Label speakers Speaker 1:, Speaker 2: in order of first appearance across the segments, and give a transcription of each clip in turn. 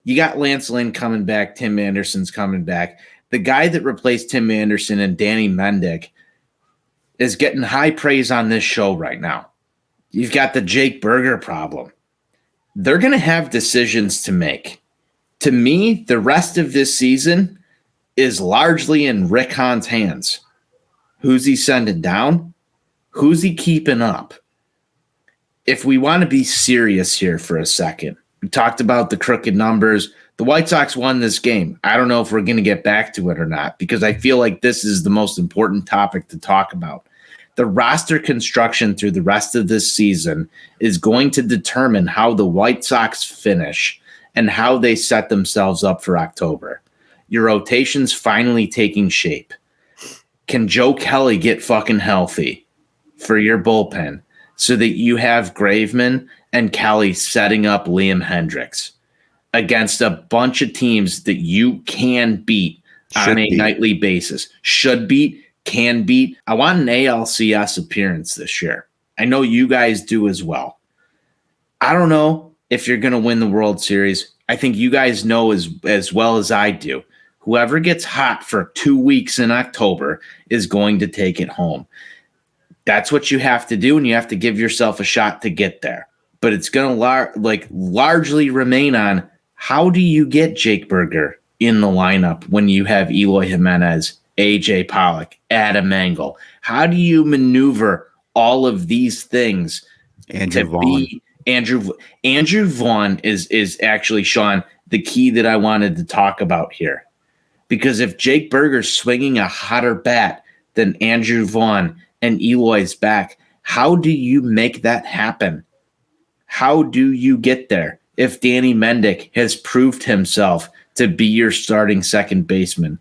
Speaker 1: You got Lance Lynn coming back. Tim Anderson's coming back. The guy that replaced Tim Anderson and Danny Mendick is getting high praise on this show right now. You've got the Jake Berger problem. They're going to have decisions to make. To me, the rest of this season is largely in Rick Hahn's hands. Who's he sending down? Who's he keeping up? If we want to be serious here for a second, we talked about the crooked numbers. The White Sox won this game. I don't know if we're going to get back to it or not because I feel like this is the most important topic to talk about. The roster construction through the rest of this season is going to determine how the White Sox finish and how they set themselves up for October. Your rotation's finally taking shape. Can Joe Kelly get fucking healthy for your bullpen so that you have Graveman and Kelly setting up Liam Hendricks against a bunch of teams that you can beat on a nightly basis? Should beat, can beat. I want an ALCS appearance this year. I know you guys do as well. I don't know if you're going to win the World Series. I think you guys know as well as I do. Whoever gets hot for 2 weeks in October is going to take it home. That's what you have to do, and you have to give yourself a shot to get there. But it's going to largely remain on how do you get Jake Berger in the lineup when you have Eloy Jimenez, AJ Pollock, Adam Engel? How do you maneuver all of these things
Speaker 2: Andrew Vaughn.
Speaker 1: Andrew Vaughn is actually, Sean, the key that I wanted to talk about here. Because if Jake Berger's swinging a hotter bat than Andrew Vaughn and Eloy's back, how do you make that happen? How do you get there if Danny Mendick has proved himself to be your starting second baseman?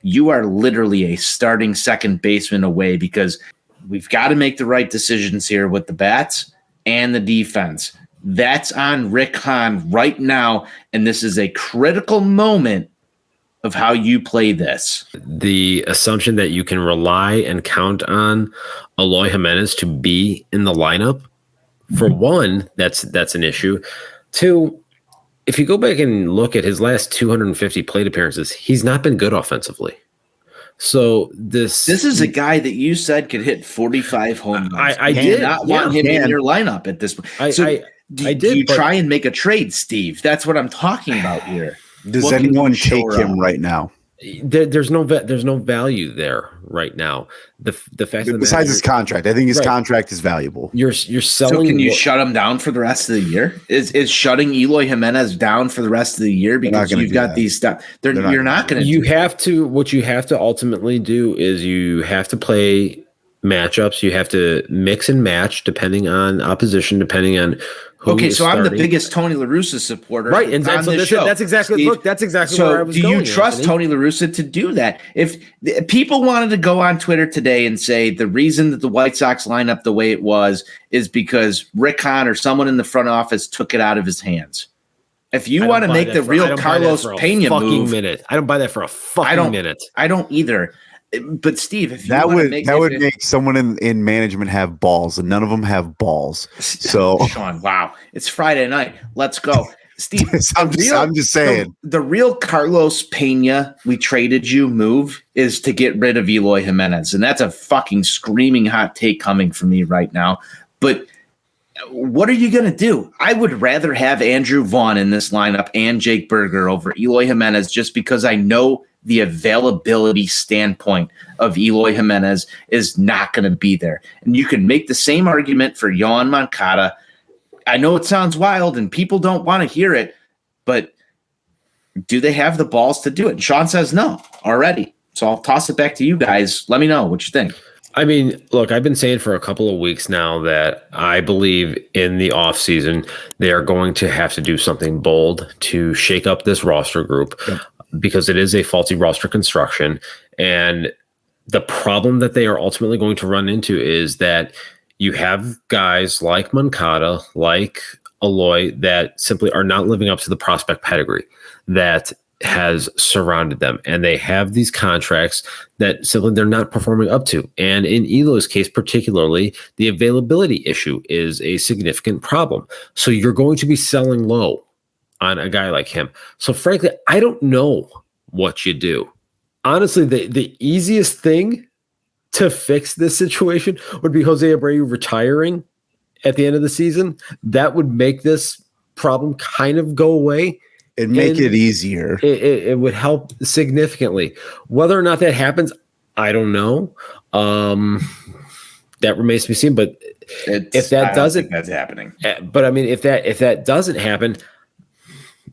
Speaker 1: You are literally a starting second baseman away because we've got to make the right decisions here with the bats and the defense. That's on Rick Hahn right now, and this is a critical moment of how you play this.
Speaker 3: The assumption that you can rely and count on Eloy Jimenez to be in the lineup, for one, that's an issue. Two, if you go back and look at his last 250 plate appearances, he's not been good offensively. So this
Speaker 1: is a guy that you said could hit 45 home runs.
Speaker 3: I did
Speaker 1: not want him in your lineup at this point. Do you try and make a trade, Steve? That's what I'm talking about here.
Speaker 2: Does anyone take him right now?
Speaker 3: There's no value there right now. The fact that
Speaker 2: besides his contract, I think his contract is valuable.
Speaker 3: You're selling.
Speaker 1: So can you shut him down for the rest of the year? Is shutting Eloy Jimenez down for the rest of the year because you've got these stuff? You're not going to.
Speaker 3: You have to. What you have to ultimately do is you have to play matchups. You have to mix and match depending on opposition, depending on.
Speaker 1: Okay, so I'm the biggest Tony La Russa supporter,
Speaker 3: right? And that's exactly Steve, look. That's exactly
Speaker 1: so
Speaker 3: where I was going.
Speaker 1: Do you trust
Speaker 3: Anthony?
Speaker 1: Tony La Russa to do that? If people wanted to go on Twitter today and say the reason that the White Sox line up the way it was is because Rick Hahn or someone in the front office took it out of his hands. If you want to make the real Carlos Pena move,
Speaker 3: I don't buy that for a fucking minute.
Speaker 1: I don't either. But Steve, if you
Speaker 2: that would make someone in management have balls, and none of them have balls. So,
Speaker 1: Sean, wow, it's Friday night. Let's go, Steve.
Speaker 2: I'm just saying
Speaker 1: the real Carlos Pena we traded you move is to get rid of Eloy Jimenez, and that's a fucking screaming hot take coming from me right now. But what are you going to do? I would rather have Andrew Vaughn in this lineup and Jake Berger over Eloy Jimenez just because I know the availability standpoint of Eloy Jimenez is not going to be there. And you can make the same argument for Yohan Moncada. I know it sounds wild and people don't want to hear it, but do they have the balls to do it? And Sean says no already. So I'll toss it back to you guys. Let me know what you think.
Speaker 3: I mean, look, I've been saying for a couple of weeks now that I believe in the offseason they are going to have to do something bold to shake up this roster group. Yep. Because it is a faulty roster construction. And the problem that they are ultimately going to run into is that you have guys like Moncada, like Eloy, that simply are not living up to the prospect pedigree that has surrounded them. And they have these contracts that simply they're not performing up to. And in Eloy's case, particularly, the availability issue is a significant problem. So you're going to be selling low on a guy like him. So frankly, I don't know what you do. Honestly, the easiest thing to fix this situation would be Jose Abreu retiring at the end of the season. That would make this problem kind of go away.
Speaker 2: It'd make it easier.
Speaker 3: It would help significantly. Whether or not that happens, I don't know. That remains to be seen. But if that doesn't,
Speaker 1: that's happening.
Speaker 3: But I mean, if that doesn't happen,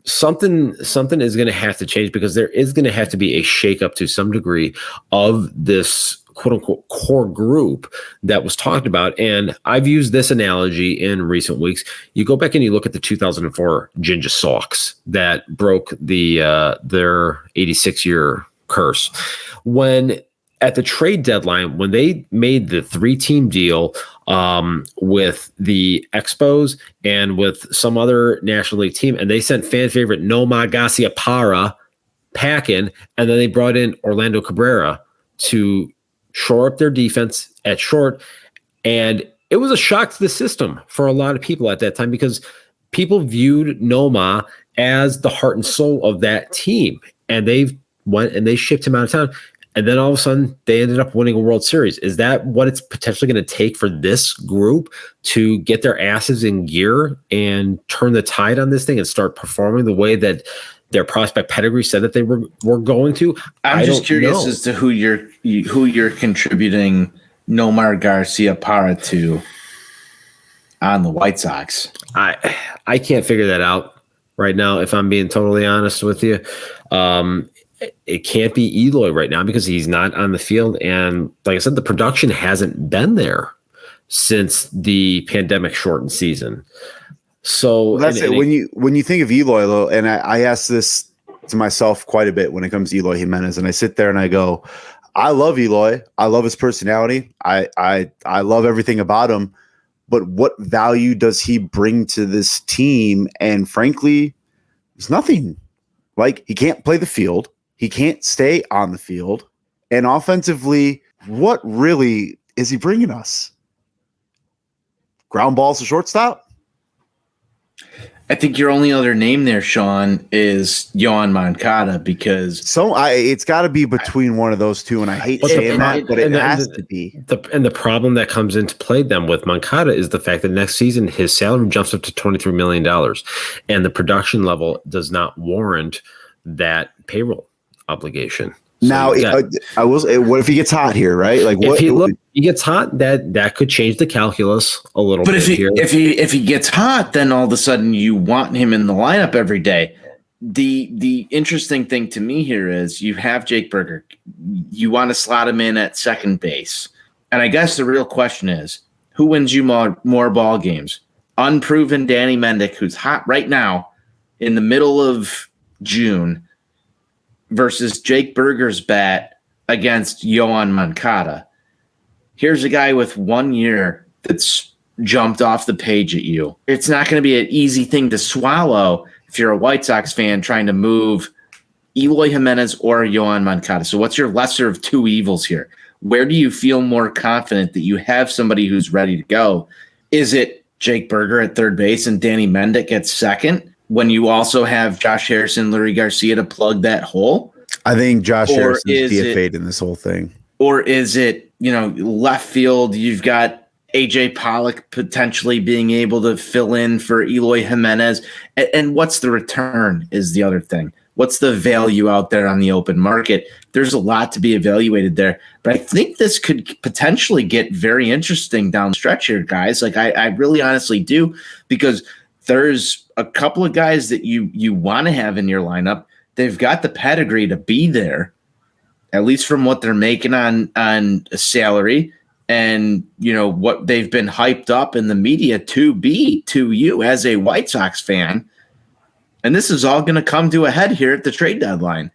Speaker 3: something is going to have to change, because there is going to have to be a shakeup to some degree of this quote unquote core group that was talked about. And I've used this analogy in recent weeks. You go back and you look at the 2004 Ginger Sox that broke their 86-year curse. When at the trade deadline, when they made the 3-team deal with the Expos and with some other National League team, and they sent fan favorite Nomar Garciaparra packing, and then they brought in Orlando Cabrera to shore up their defense at short. And it was a shock to the system for a lot of people at that time, because people viewed Nomar as the heart and soul of that team. And they went and they shipped him out of town. And then all of a sudden, they ended up winning a World Series. Is that what it's potentially going to take for this group to get their asses in gear and turn the tide on this thing and start performing the way that their prospect pedigree said that they were going to?
Speaker 1: I'm just curious as to who you're contributing Nomar Garciaparra to on the White Sox.
Speaker 3: I can't figure that out right now, if I'm being totally honest with you. It can't be Eloy right now, because he's not on the field. And like I said, the production hasn't been there since the pandemic shortened season. So
Speaker 2: that's it. When you think of Eloy, though, and I ask this to myself quite a bit when it comes to Eloy Jimenez, and I sit there and I go, I love Eloy. I love his personality. I love everything about him. But what value does he bring to this team? And frankly, there's nothing. Like, he can't play the field. He can't stay on the field. And offensively, what really is he bringing us? Ground balls to shortstop?
Speaker 1: I think your only other name there, Sean, is Yohan Moncada, because
Speaker 2: it's got to be between one of those two, and I hate saying that, but it has to be.
Speaker 3: The problem that comes into play then with Moncada is the fact that next season his salary jumps up to $23 million, and the production level does not warrant that payroll obligation. So
Speaker 2: now, I will say, what if he gets hot here, right? Like,
Speaker 3: if he gets hot, that could change the calculus a little bit.
Speaker 1: But if he gets hot, then all of a sudden you want him in the lineup every day. The interesting thing to me here is you have Jake Burger. You want to slot him in at second base. And I guess the real question is, who wins you more ball games? Unproven Danny Mendick, who's hot right now in the middle of June, versus Jake Burger's bat against Yohan Moncada. Here's a guy with 1 year that's jumped off the page at you. It's not going to be an easy thing to swallow if you're a White Sox fan trying to move Eloy Jimenez or Yohan Moncada. So what's your lesser of two evils here? Where do you feel more confident that you have somebody who's ready to go? Is it Jake Burger at third base and Danny Mendick at second, when you also have Josh Harrison, Lurie Garcia to plug that hole?
Speaker 2: I think Josh Harrison is DFA'd in this whole thing.
Speaker 1: Or is it, left field, you've got AJ Pollock potentially being able to fill in for Eloy Jimenez? And what's the return is the other thing. What's the value out there on the open market? There's a lot to be evaluated there. But I think this could potentially get very interesting down the stretch here, guys. Like, I really honestly do, because there's a couple of guys that you want to have in your lineup. They've got the pedigree to be there, at least from what they're making on a salary and, what they've been hyped up in the media to be to you as a White Sox fan. And this is all going to come to a head here at the trade deadline.